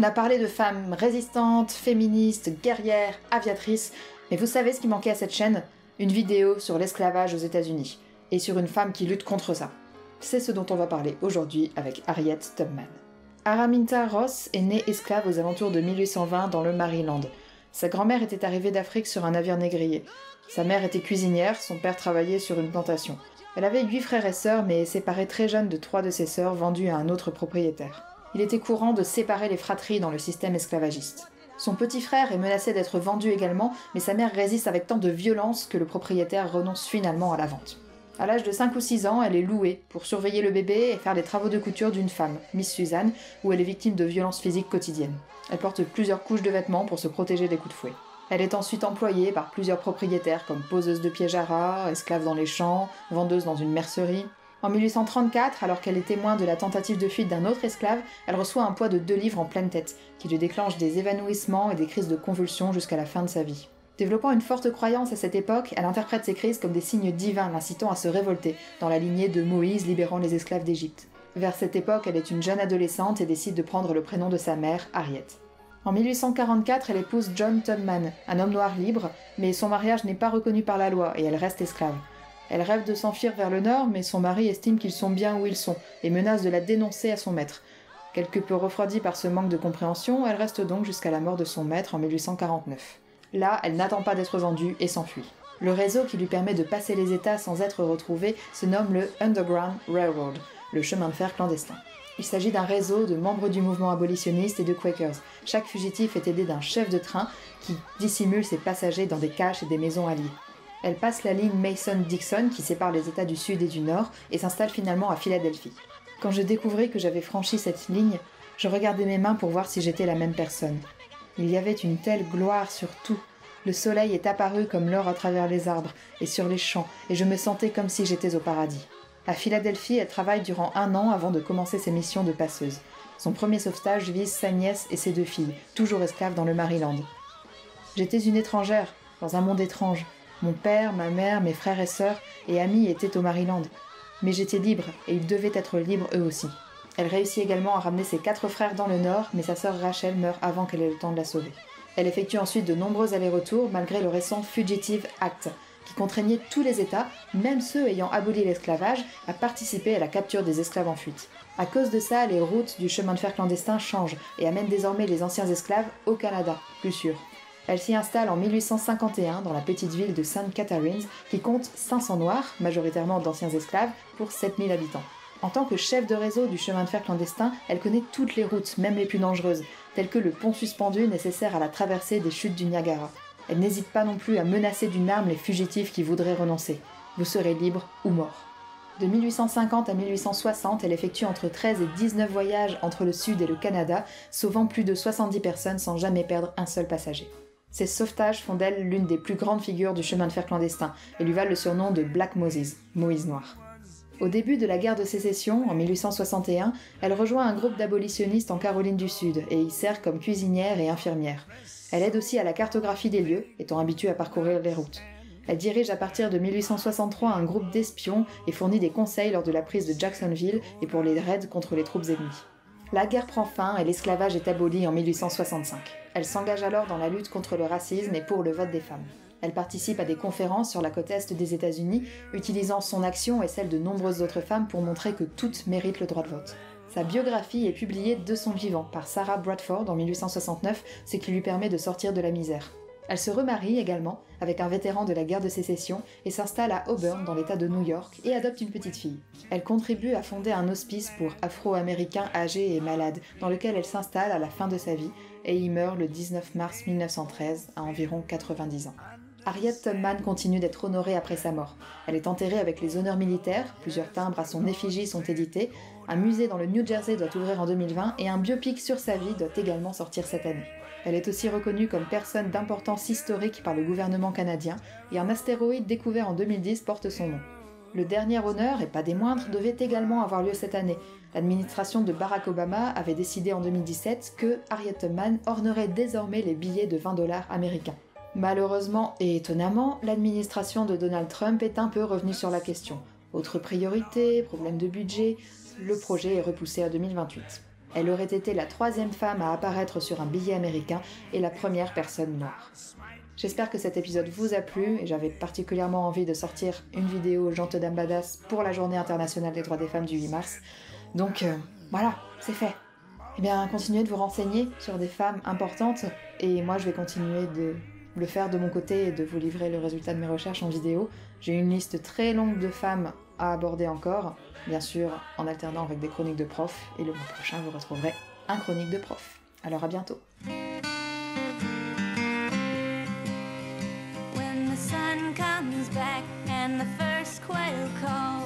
On a parlé de femmes résistantes, féministes, guerrières, aviatrices, mais vous savez ce qui manquait à cette chaîne? Une vidéo sur l'esclavage aux États-Unis, et sur une femme qui lutte contre ça. C'est ce dont on va parler aujourd'hui avec Harriet Tubman. Araminta Ross est née esclave aux alentours de 1820 dans le Maryland. Sa grand-mère était arrivée d'Afrique sur un navire négrier. Sa mère était cuisinière, son père travaillait sur une plantation. Elle avait 8 frères et sœurs, mais est séparée très jeune de 3 de ses sœurs vendues à un autre propriétaire. Il était courant de séparer les fratries dans le système esclavagiste. Son petit frère est menacé d'être vendu également, mais sa mère résiste avec tant de violence que le propriétaire renonce finalement à la vente. À l'âge de 5 ou 6 ans, elle est louée pour surveiller le bébé et faire les travaux de couture d'une femme, Miss Suzanne, où elle est victime de violences physiques quotidiennes. Elle porte plusieurs couches de vêtements pour se protéger des coups de fouet. Elle est ensuite employée par plusieurs propriétaires comme poseuse de pièges à rats, esclave dans les champs, vendeuse dans une mercerie. En 1834, alors qu'elle est témoin de la tentative de fuite d'un autre esclave, elle reçoit un poids de 2 livres en pleine tête, qui lui déclenche des évanouissements et des crises de convulsions jusqu'à la fin de sa vie. Développant une forte croyance à cette époque, elle interprète ces crises comme des signes divins l'incitant à se révolter, dans la lignée de Moïse libérant les esclaves d'Égypte. Vers cette époque, elle est une jeune adolescente et décide de prendre le prénom de sa mère, Harriet. En 1844, elle épouse John Tubman, un homme noir libre, mais son mariage n'est pas reconnu par la loi et elle reste esclave. Elle rêve de s'enfuir vers le nord, mais son mari estime qu'ils sont bien où ils sont et menace de la dénoncer à son maître. Quelque peu refroidie par ce manque de compréhension, elle reste donc jusqu'à la mort de son maître en 1849. Là, elle n'attend pas d'être vendue et s'enfuit. Le réseau qui lui permet de passer les États sans être retrouvée se nomme le Underground Railroad, le chemin de fer clandestin. Il s'agit d'un réseau de membres du mouvement abolitionniste et de Quakers. Chaque fugitif est aidé d'un chef de train qui dissimule ses passagers dans des caches et des maisons alliées. Elle passe la ligne Mason-Dixon qui sépare les États du Sud et du Nord et s'installe finalement à Philadelphie. Quand je découvris que j'avais franchi cette ligne, je regardais mes mains pour voir si j'étais la même personne. Il y avait une telle gloire sur tout. Le soleil est apparu comme l'or à travers les arbres et sur les champs, et je me sentais comme si j'étais au paradis. À Philadelphie, elle travaille durant 1 an avant de commencer ses missions de passeuse. Son premier sauvetage vise sa nièce et ses 2 filles, toujours esclaves dans le Maryland. J'étais une étrangère, dans un monde étrange. Mon père, ma mère, mes frères et sœurs et amis étaient au Maryland. Mais j'étais libre, et ils devaient être libres eux aussi. Elle réussit également à ramener ses 4 frères dans le nord, mais sa sœur Rachel meurt avant qu'elle ait le temps de la sauver. Elle effectue ensuite de nombreux allers-retours malgré le récent Fugitive Act, qui contraignait tous les États, même ceux ayant aboli l'esclavage, à participer à la capture des esclaves en fuite. À cause de ça, les routes du chemin de fer clandestin changent et amènent désormais les anciens esclaves au Canada, plus sûr. Elle s'y installe en 1851 dans la petite ville de St. Catharines, qui compte 500 noirs, majoritairement d'anciens esclaves, pour 7000 habitants. En tant que chef de réseau du chemin de fer clandestin, elle connaît toutes les routes, même les plus dangereuses, telles que le pont suspendu nécessaire à la traversée des chutes du Niagara. Elle n'hésite pas non plus à menacer d'une arme les fugitifs qui voudraient renoncer. Vous serez libre ou mort. De 1850 à 1860, elle effectue entre 13 et 19 voyages entre le Sud et le Canada, sauvant plus de 70 personnes sans jamais perdre un seul passager. Ces sauvetages font d'elle l'une des plus grandes figures du chemin de fer clandestin et lui valent le surnom de Black Moses, Moïse Noir. Au début de la guerre de sécession, en 1861, elle rejoint un groupe d'abolitionnistes en Caroline du Sud et y sert comme cuisinière et infirmière. Elle aide aussi à la cartographie des lieux, étant habituée à parcourir les routes. Elle dirige à partir de 1863 un groupe d'espions et fournit des conseils lors de la prise de Jacksonville et pour les raids contre les troupes ennemies. La guerre prend fin et l'esclavage est aboli en 1865. Elle s'engage alors dans la lutte contre le racisme et pour le vote des femmes. Elle participe à des conférences sur la côte est des États-Unis, utilisant son action et celle de nombreuses autres femmes pour montrer que toutes méritent le droit de vote. Sa biographie est publiée de son vivant par Sarah Bradford en 1869, ce qui lui permet de sortir de la misère. Elle se remarie également avec un vétéran de la guerre de sécession et s'installe à Auburn dans l'état de New York et adopte une petite fille. Elle contribue à fonder un hospice pour Afro-Américains âgés et malades dans lequel elle s'installe à la fin de sa vie et y meurt le 19 mars 1913 à environ 90 ans. Harriet Tubman continue d'être honorée après sa mort. Elle est enterrée avec les honneurs militaires, plusieurs timbres à son effigie sont édités, un musée dans le New Jersey doit ouvrir en 2020 et un biopic sur sa vie doit également sortir cette année. Elle est aussi reconnue comme personne d'importance historique par le gouvernement canadien et un astéroïde découvert en 2010 porte son nom. Le dernier honneur, et pas des moindres, devait également avoir lieu cette année. L'administration de Barack Obama avait décidé en 2017 que Harriet Tubman ornerait désormais les billets de 20 $ américains. Malheureusement et étonnamment, l'administration de Donald Trump est un peu revenue sur la question. Autre priorité, problème de budget, le projet est repoussé à 2028. Elle aurait été la 3e femme à apparaître sur un billet américain et la première personne noire. J'espère que cet épisode vous a plu et j'avais particulièrement envie de sortir une vidéo Gente Dame Badass pour la journée internationale des droits des femmes du 8 mars. Donc voilà, c'est fait. Eh bien, continuez de vous renseigner sur des femmes importantes et moi je vais continuer de le faire de mon côté et de vous livrer le résultat de mes recherches en vidéo. J'ai une liste très longue de femmes à aborder encore, bien sûr en alternant avec des chroniques de profs, et le mois prochain vous retrouverez un chronique de prof. Alors à bientôt. When the sun comes back and the first quail calls